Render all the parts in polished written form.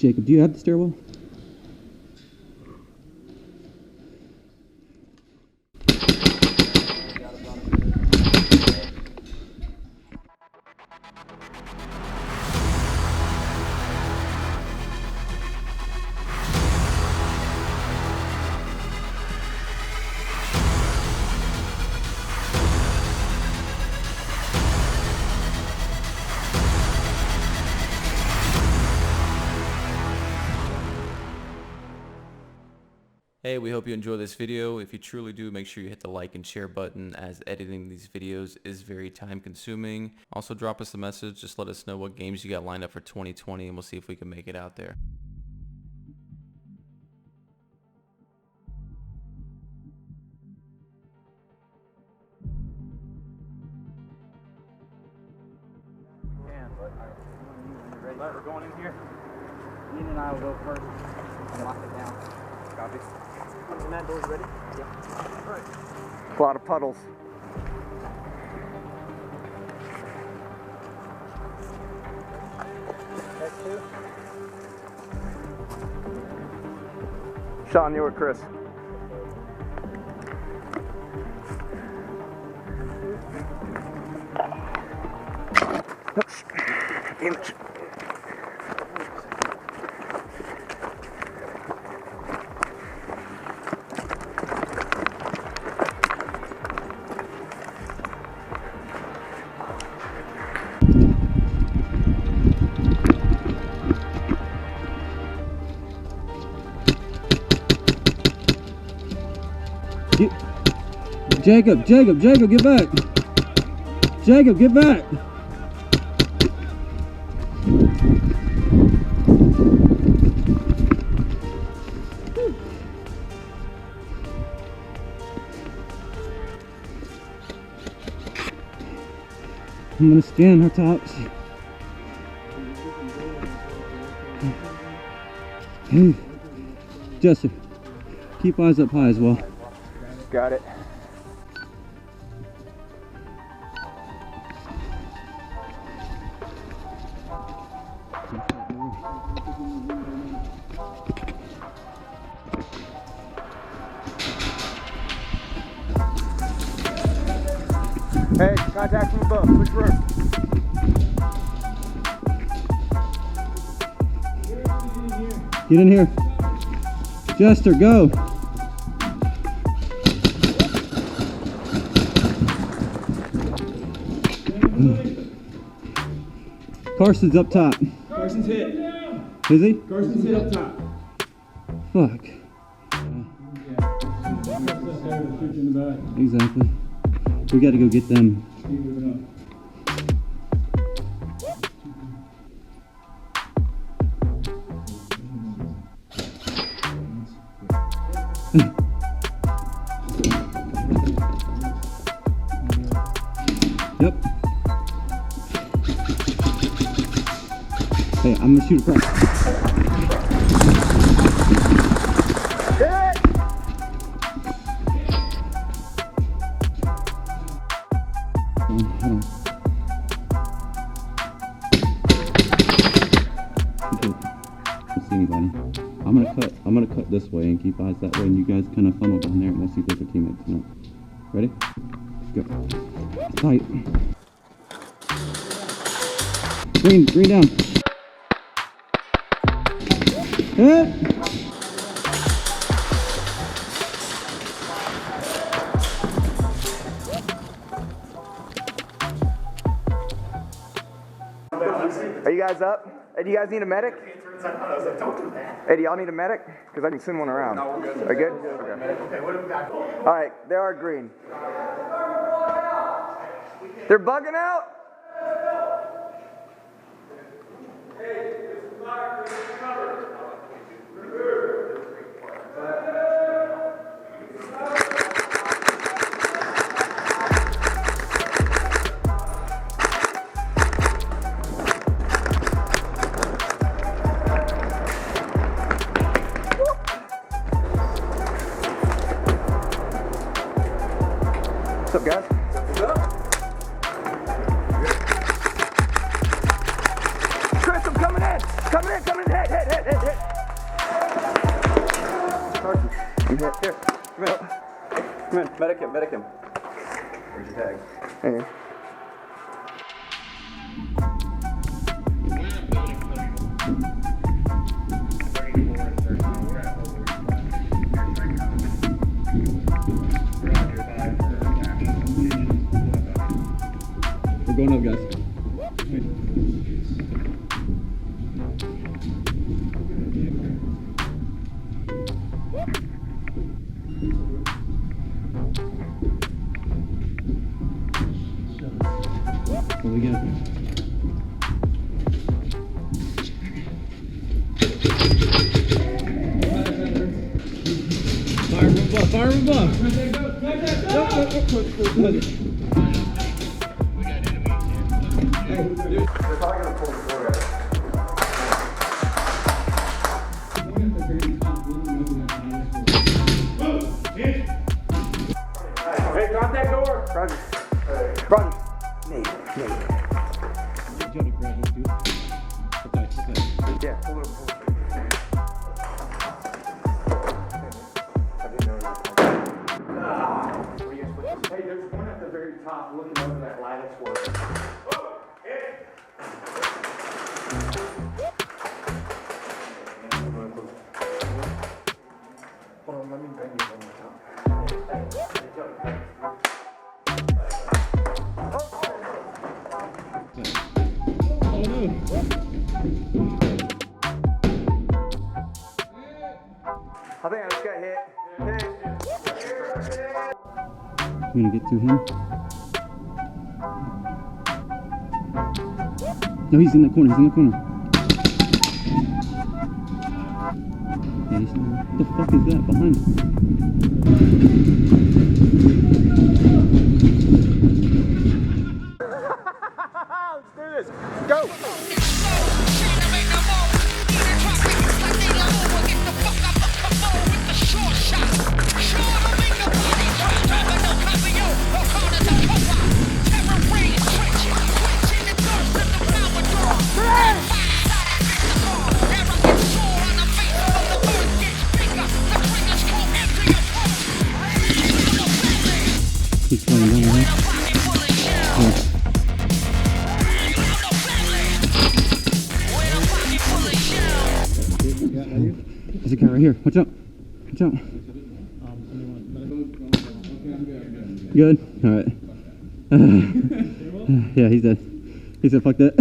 Jacob, do you have the stairwell? Hey, we hope you enjoy this video. If you truly do, make sure you hit the like and share button, as editing these videos is very time consuming. Also drop us a message, just let us know what games you got lined up for 2020 and we'll see if we can make it out there. Alright, we're going in here. Ian and I will go first and lock it down. Copy. And that door's ready? Yeah. Alright. A lot of puddles. That's two. Sean, you or Chris? Oops. Damn it. Jacob, get back! Jacob, get back! I'm gonna scan her tops. Hey, Jester, keep eyes up high as well. Got it. Hey, contact from above. Push rope. Get in here. Jester, go. Carson's up top. Carson's hit. Is he? Carson's hit up top. Fuck. Exactly. We gotta go get them. Keep moving Yep. Hey, I'm gonna shoot across. Anybody. I'm gonna cut this way and keep eyes that way, and you guys kind of funnel down there and we'll see if there's a teammate. No. Ready? Go. It's tight. Green down. Hit! Are you guys up? Hey, do you guys need a medic? Hey, do y'all need a medic? Because I can send one around. No, we're good. Are you good? Okay, what do we got? All right, they are green. They're bugging out? What's up, guys? What's up? Chris, I'm coming in. Coming in. Hit. You hit. Here, come in. Come in, medic him, medic him. Where's your tag? Hey. We're going up, guys. What we got? Fire from above, fire from above. They're probably gonna pull the door out. Hey, drop that door! Roger. Run! Nate. You gotta grab this, dude. Okay. Yeah, pull it. Hey, there's one at the very top looking over that lattice work. Hold on, let me bang you one more time. Oh no! I think I just got hit. I'm gonna get to him. No, he's in the corner, Yeah, he's what the fuck is that behind Let's do this. Go! He's flying down here. There's a guy right here. Watch out. Watch out. Good? Alright. Yeah, he's dead. He said, fuck that.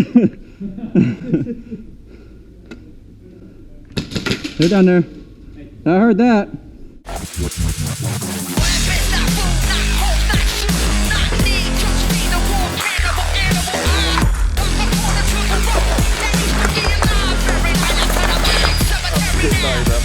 They're down there. I heard that. Sorry, bro.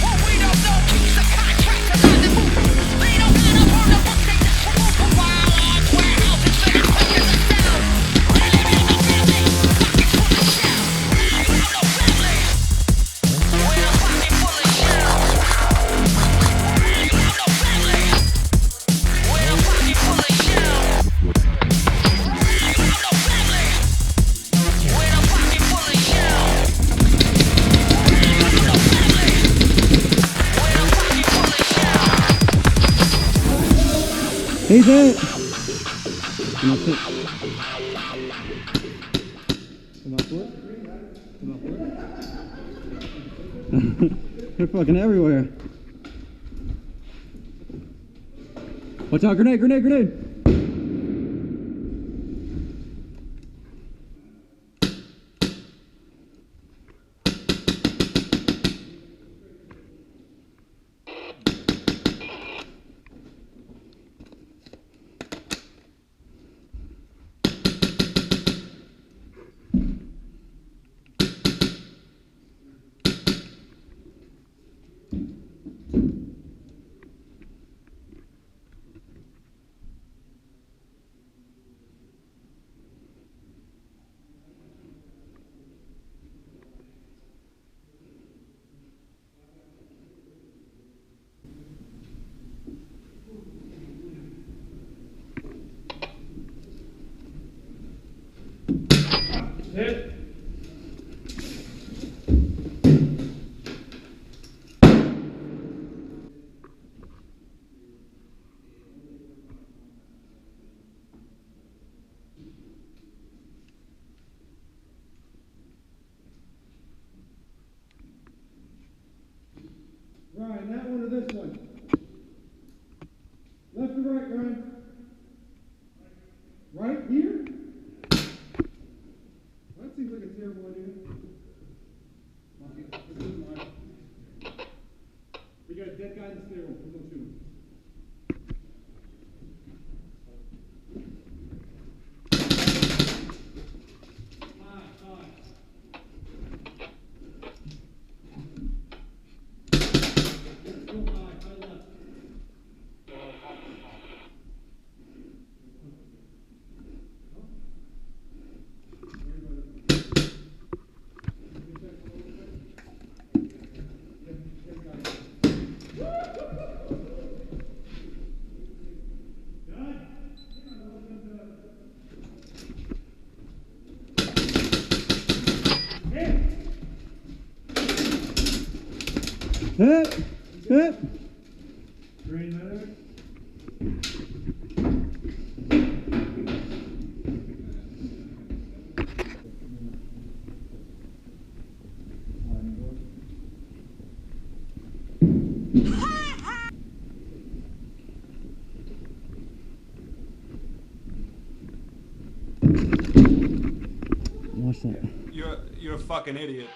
He's it. Come on, for it. They're fucking everywhere. Watch out, grenade, grenade, grenade. Hit. Hit! Hit! Green medic. Watch that. You're a fucking idiot.